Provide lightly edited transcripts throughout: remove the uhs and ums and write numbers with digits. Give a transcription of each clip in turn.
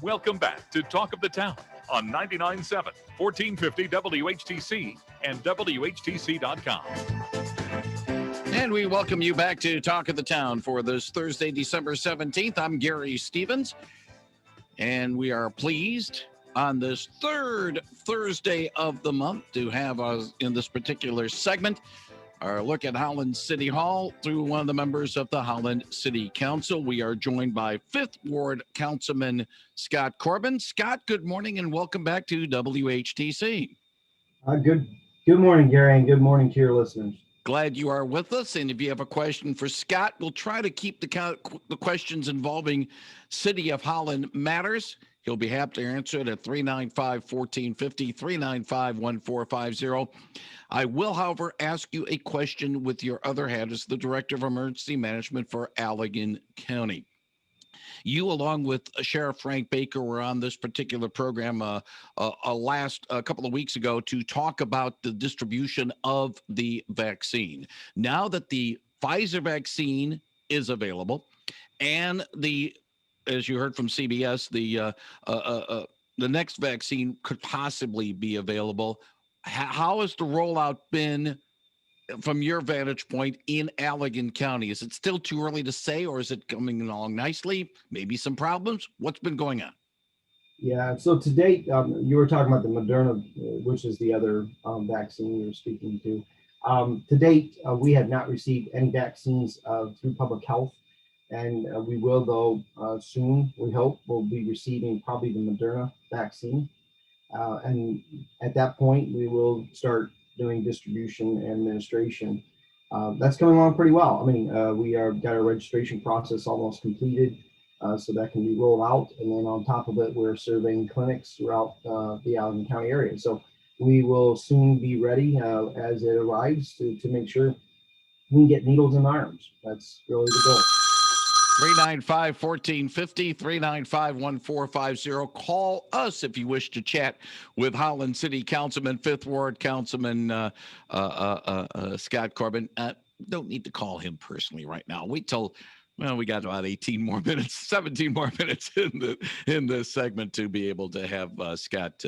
Welcome back to Talk of the Town on 99.7, 1450 WHTC and WHTC.com. And we welcome you back to Talk of the Town for this Thursday, December 17th. I'm Gary Stevens, and we are pleased on this third Thursday of the month to have us in this particular segment our look at Holland City Hall through one of the members of the Holland City Council. We are joined by 5th Ward Councilman Scott Corbin. Scott, good morning and welcome back to WHTC. Good morning, Gary, and good morning to your listeners. Glad you are with us. And if you have a question for Scott, we'll try to keep the questions involving City of Holland matters. He'll be happy to answer it at 395-1450, 395-1450. I will, however, ask you a question with your other hat as the Director of Emergency Management for Allegan County. You, along with Sheriff Frank Baker, were on this particular program a couple of weeks ago to talk about the distribution of the vaccine. Now that the Pfizer vaccine is available and as you heard from CBS, the next vaccine could possibly be available. How has the rollout been from your vantage point in Allegan County? Is it still too early to say, or is it coming along nicely? Maybe some problems? What's been going on? Yeah, so to date, you were talking about the Moderna, which is the other vaccine you were speaking to. To date, we have not received any vaccines through public health, and we will, though, soon, we hope, we'll be receiving probably the Moderna vaccine. And at that point, we will start doing distribution and administration. That's coming along pretty well. I mean, we got our registration process almost completed, so that can be rolled out. And then on top of it, we're surveying clinics throughout the Allegan County area. So we will soon be ready as it arrives to make sure we can get needles in arms. That's really the goal. 395-1450, 395-1450. Call us if you wish to chat with Holland City Councilman, 5th Ward Councilman Scott Corbin. Don't need to call him personally right now. Wait till, we got about 17 more minutes in this segment to be able to have Scott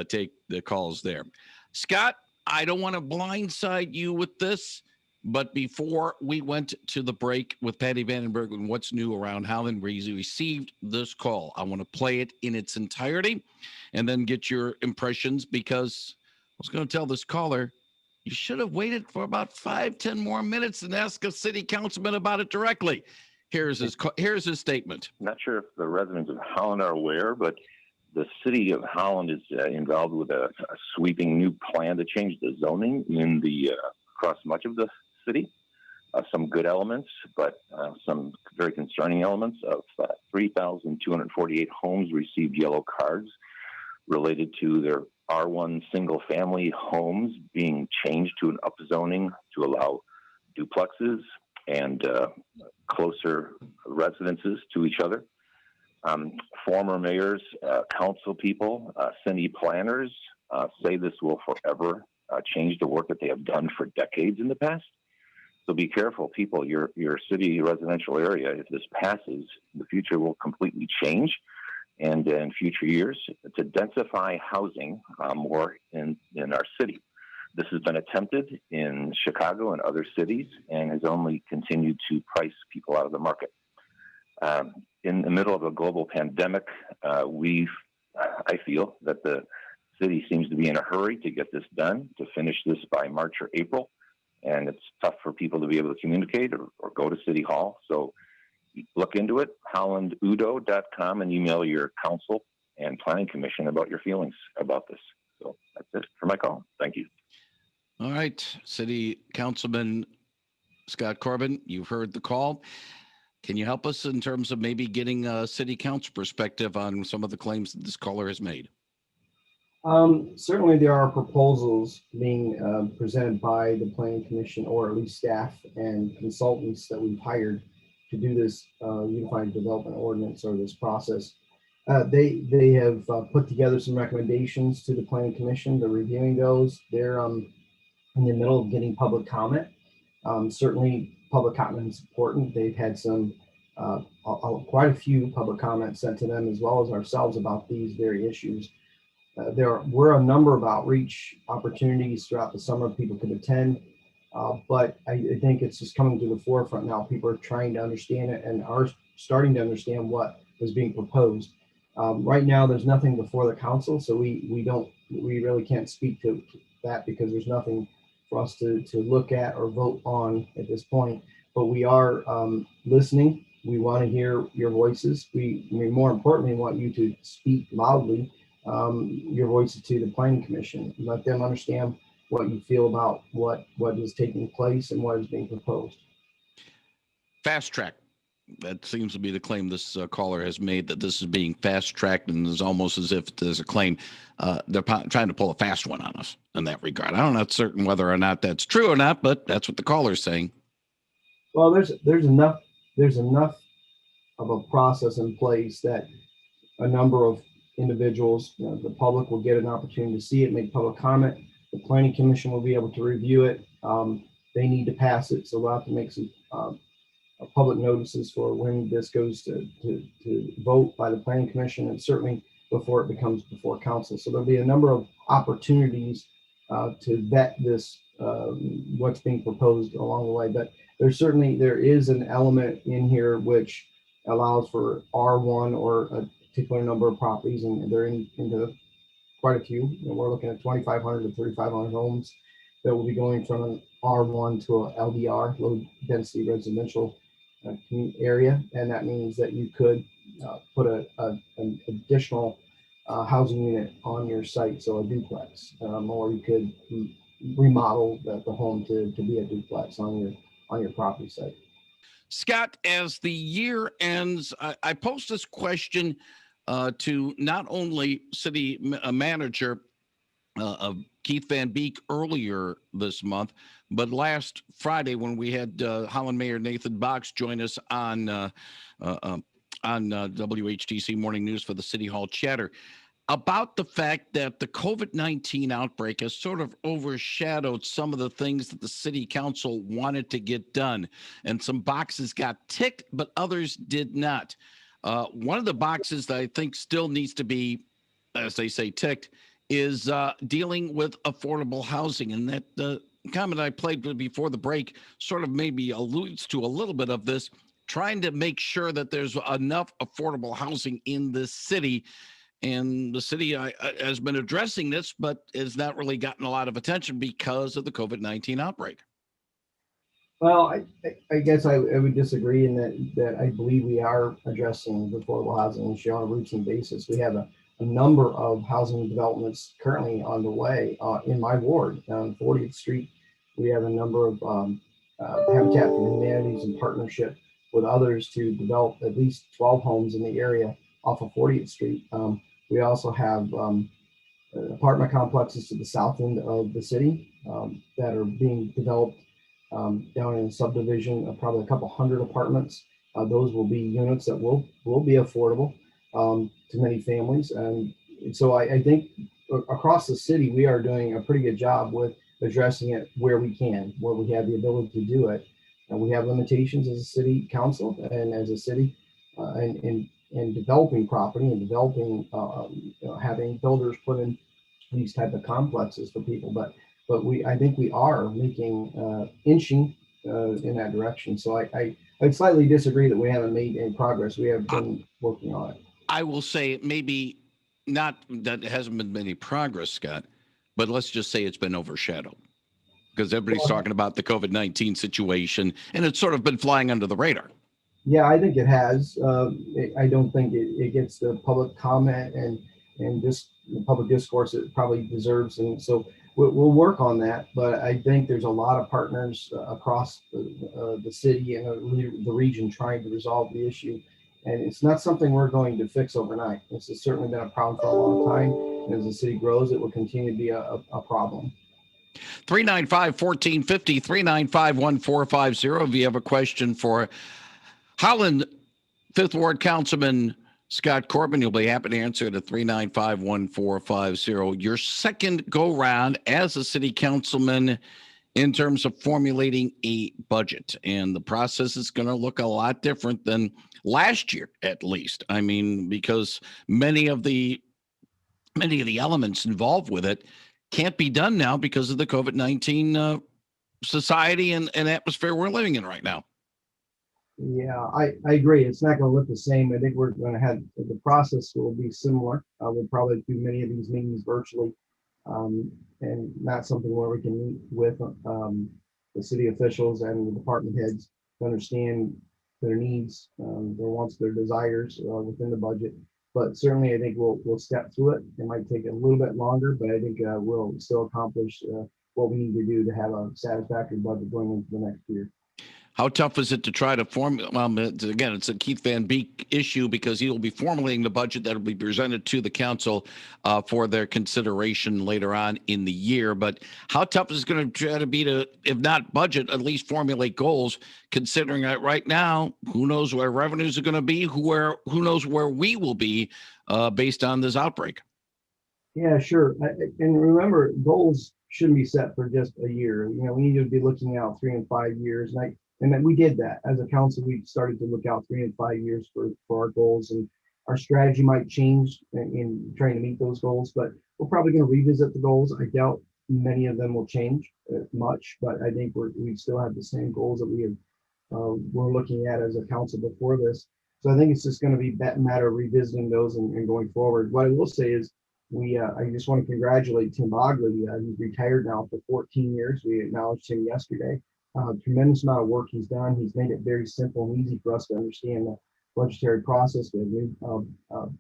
take the calls there. Scott, I don't want to blindside you with this, but before we went to the break with Patty Vandenberg and what's new around Holland, we received this call. I want to play it in its entirety and then get your impressions, because I was going to tell this caller, you should have waited for about 5-10 more minutes and ask a city councilman about it directly. Here's his statement. I'm not sure if the residents of Holland are aware, but the city of Holland is involved with a sweeping new plan to change the zoning in across much of the city. Some good elements, but some very concerning elements. Of 3,248 homes received yellow cards related to their R1 single-family homes being changed to an upzoning to allow duplexes and closer residences to each other. Former mayors, council people, city planners say this will forever change the work that they have done for decades in the past. So be careful, people. Your city residential area, if this passes, the future will completely change. And in future years, to densify housing more in our city. This has been attempted in Chicago and other cities and has only continued to price people out of the market. In the middle of a global pandemic, I feel that the city seems to be in a hurry to get this done, to finish this by March or April. And it's tough for people to be able to communicate or go to City Hall. So look into it, hollandudo.com, and email your council and planning commission about your feelings about this. So that's it for my call. Thank you. All right. City Councilman Scott Corbin, you've heard the call. Can you help us in terms of maybe getting a city council perspective on some of the claims that this caller has made? Certainly there are proposals being presented by the Planning Commission, or at least staff and consultants that we've hired to do this Unified Development Ordinance, or this process. They have put together some recommendations to the Planning Commission. They're reviewing those. They're in the middle of getting public comment. Certainly public comment is important. They've had some quite a few public comments sent to them as well as ourselves about these very issues. There were a number of outreach opportunities throughout the summer people could attend, but I think it's just coming to the forefront now. People are trying to understand it and are starting to understand what is being proposed. Right now, there's nothing before the council, so we really can't speak to that because there's nothing for us to look at or vote on at this point. But we are listening. We want to hear your voices. We more importantly want you to speak loudly your voices to the Planning Commission. Let them understand what you feel about what is taking place and what is being proposed. Fast track. That seems to be the claim this caller has made, that this is being fast tracked, and it's almost as if there's a claim they're trying to pull a fast one on us in that regard. I'm not certain whether or not that's true or not, but that's what the caller's saying. Well, there's enough of a process in place that a number of individuals, the public will get an opportunity to see it, make public comment. The Planning Commission will be able to review it. They need to pass it, so we'll have to make some public notices for when this goes to vote by the Planning Commission, and certainly before it becomes before council. So there'll be a number of opportunities to vet this, what's being proposed along the way. But there is an element in here which allows for R1 or a particular number of properties, and they're into quite a few. We're looking at 2,500 to 3,500 homes that will be going from an R1 to a LDR, low density residential area, and that means that you could put an additional housing unit on your site, so a duplex, or you could remodel the home to be a duplex on your property site. Scott, as the year ends, I posed this question to not only city manager Keith Van Beek earlier this month, but last Friday when we had Holland Mayor Nathan Box join us on WHTC Morning News for the City Hall Chatter, about the fact that the COVID-19 outbreak has sort of overshadowed some of the things that the city council wanted to get done. And some boxes got ticked, but others did not. One of the boxes that I think still needs to be, as they say, ticked is dealing with affordable housing. And that the comment I played before the break sort of maybe alludes to a little bit of this, trying to make sure that there's enough affordable housing in this city. And the city has been addressing this, but has not really gotten a lot of attention because of the COVID-19 outbreak. Well, I guess I would disagree in that I believe we are addressing affordable housing issue on a routine basis. We have a number of housing developments currently on the way in my ward on 40th Street. We have a number of Habitat for Humanities in partnership with others to develop at least 12 homes in the area off of 40th Street. We also have apartment complexes to the south end of the city that are being developed down in a subdivision of probably a couple hundred apartments. Those will be units that will be affordable to many families. And so I think across the city, we are doing a pretty good job with addressing it where we can, where we have the ability to do it. And we have limitations as a city council and as a city in developing property and developing, having builders put in these type of complexes for people. But I think we are making inching in that direction. So I slightly disagree that we haven't made any progress. We have been working on it. I will say maybe not that there hasn't been any progress, Scott, but let's just say it's been overshadowed because everybody's talking about the COVID-19 situation and it's sort of been flying under the radar. Yeah, I think it has. I don't think it gets the public comment and just the public discourse it probably deserves. And so we'll work on that. But I think there's a lot of partners across the city and the region trying to resolve the issue. And it's not something we're going to fix overnight. This has certainly been a problem for a long time. And as the city grows, it will continue to be a problem. 395-1450, 395-1450. If you have a question for Holland 5th Ward Councilman Scott Corbin, you'll be happy to answer it at 395-1450. Your second go round as a city councilman in terms of formulating a budget. And the process is going to look a lot different than last year, at least. I mean, because many of the elements involved with it can't be done now because of the COVID-19 society and atmosphere we're living in right now. Yeah, I agree. It's not going to look the same. I think we're going to have the process will be similar. We'll probably do many of these meetings virtually, and not something where we can meet with the city officials and the department heads to understand their needs, their wants, their desires within the budget. But certainly, I think we'll step through it. It might take a little bit longer, but I think we'll still accomplish what we need to do to have a satisfactory budget going into the next year. How tough is it to try to form? Well, again, it's a Keith Van Beek issue because he will be formulating the budget that will be presented to the council for their consideration later on in the year. But how tough is it going to try to be to, if not budget, at least formulate goals, considering that right now, who knows where revenues are going to be, who knows where we will be based on this outbreak? Yeah, sure. And remember, goals shouldn't be set for just a year. You know, we need to be looking out 3 and 5 years. And then we did that as a council. We started to look out 3 and 5 years for our goals, and our strategy might change in trying to meet those goals. But we're probably going to revisit the goals. I doubt many of them will change much, but I think we still have the same goals that we're looking at as a council before this. So I think it's just going to be a matter of revisiting those and going forward. What I will say is, I just want to congratulate Tim Bogley. He's retired now for 14 years. We acknowledged him yesterday. Tremendous amount of work he's done. He's made it very simple and easy for us to understand the budgetary process. We have a new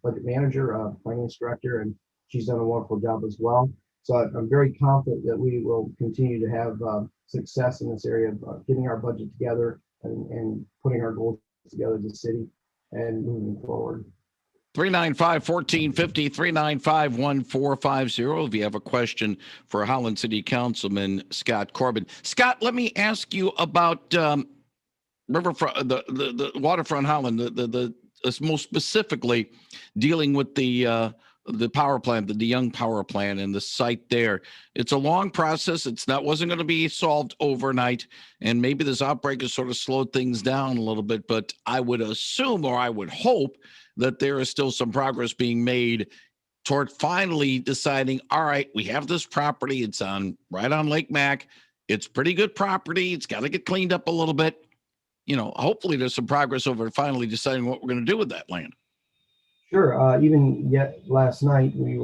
budget manager, finance director, and she's done a wonderful job as well. So I'm very confident that we will continue to have success in this area of getting our budget together and putting our goals together as a city and moving forward. 395-1450, 395-1450. If you have a question for Holland City Councilman Scott Corbin. Scott, let me ask you about riverfront, the waterfront Holland, the most specifically dealing with the power plant, the Young power plant and the site there. It's a long process. Wasn't going to be solved overnight, and maybe this outbreak has sort of slowed things down a little bit, but I would assume, or I would hope, that there is still some progress being made toward finally deciding, all right, we have this property. It's right on Lake Mac. It's pretty good property. It's got to get cleaned up a little bit. You know, hopefully there's some progress over finally deciding what we're going to do with that land. Sure. Even yet last night, we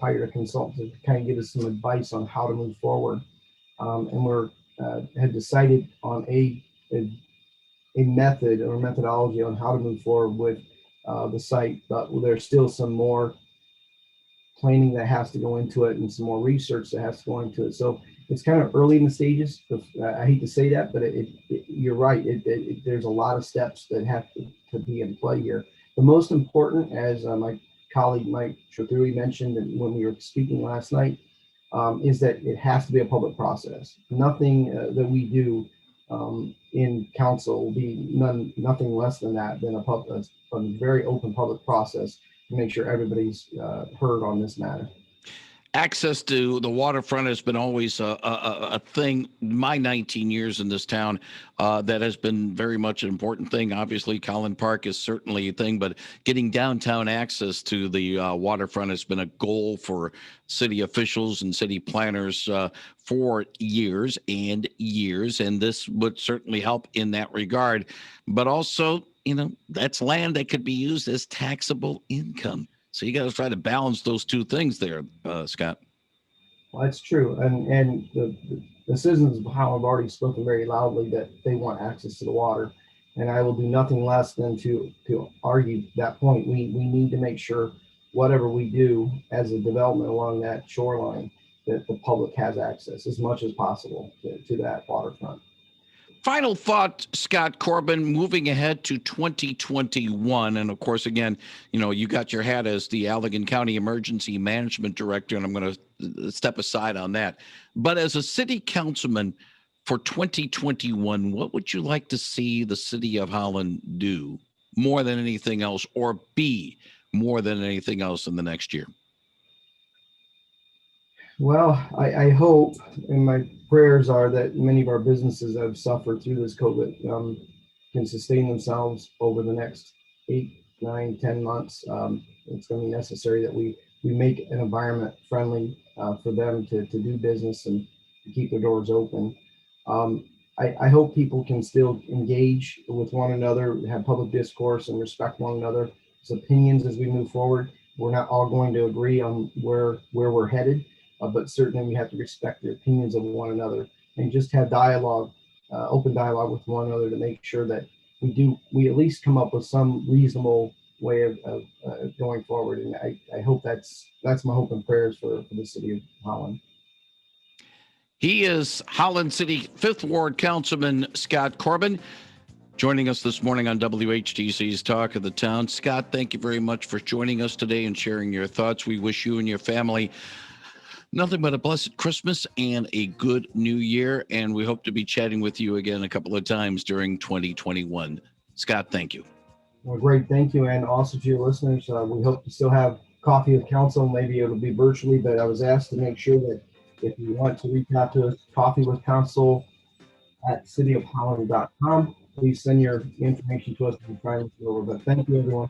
hired a consultant to kind of give us some advice on how to move forward. And had decided on a method or methodology on how to move forward with the site, but there's still some more planning that has to go into it and some more research that has to go into it. So it's kind of early in the stages. I hate to say that, but you're right. There's a lot of steps that have to be in play here. The most important, as my colleague Mike Cherthui mentioned when we were speaking last night, is that it has to be a public process. Nothing that we do in council will be nothing less than that, than a very open public process to make sure everybody's heard on this matter. Access to the waterfront has been always a thing. My 19 years in this town, that has been very much an important thing. Obviously, Collin Park is certainly a thing, but getting downtown access to the waterfront has been a goal for city officials and city planners for years and years, and this would certainly help in that regard. But also, you know, that's land that could be used as taxable income. So you got to try to balance those two things there, Scott. Well, that's true. And the citizens of Holland have already spoken very loudly that they want access to the water. And I will do nothing less than to argue that point. We need to make sure whatever we do as a development along that shoreline, that the public has access as much as possible to that waterfront. Final thought, Scott Corbin, moving ahead to 2021. And of course, again, you know, you got your hat as the Allegan County Emergency Management Director, and I'm going to step aside on that. But as a city councilman for 2021, what would you like to see the city of Holland do more than anything else, or be more than anything else in the next year? Well, I hope, and my prayers are that many of our businesses that have suffered through this COVID can sustain themselves over the next 8, 9, 10 months. It's going to be necessary that we make an environment friendly for them to do business and to keep their doors open. I hope people can still engage with one another, have public discourse, and respect one another's opinions as we move forward. We're not all going to agree on where we're headed, but certainly we have to respect the opinions of one another and just have dialogue, open dialogue with one another to make sure that we at least come up with some reasonable way of going forward. And I hope that's my hope and prayers for the city of Holland. He is Holland City 5th Ward Councilman Scott Corbin, joining us this morning on WHTC's Talk of the Town. Scott, thank you very much for joining us today and sharing your thoughts. We wish you and your family nothing but a blessed Christmas and a good new year. And we hope to be chatting with you again a couple of times during 2021. Scott, thank you. Well, great. Thank you. And also to your listeners, we hope to still have Coffee with Council. Maybe it'll be virtually, but I was asked to make sure that if you want to reach out to us, coffeewithcouncil@cityofholland.com. Please send your information to us and try and look it over. But thank you, everyone.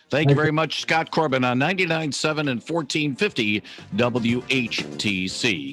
Thank you very much, Scott Corbin on 99.7 and 1450 WHTC.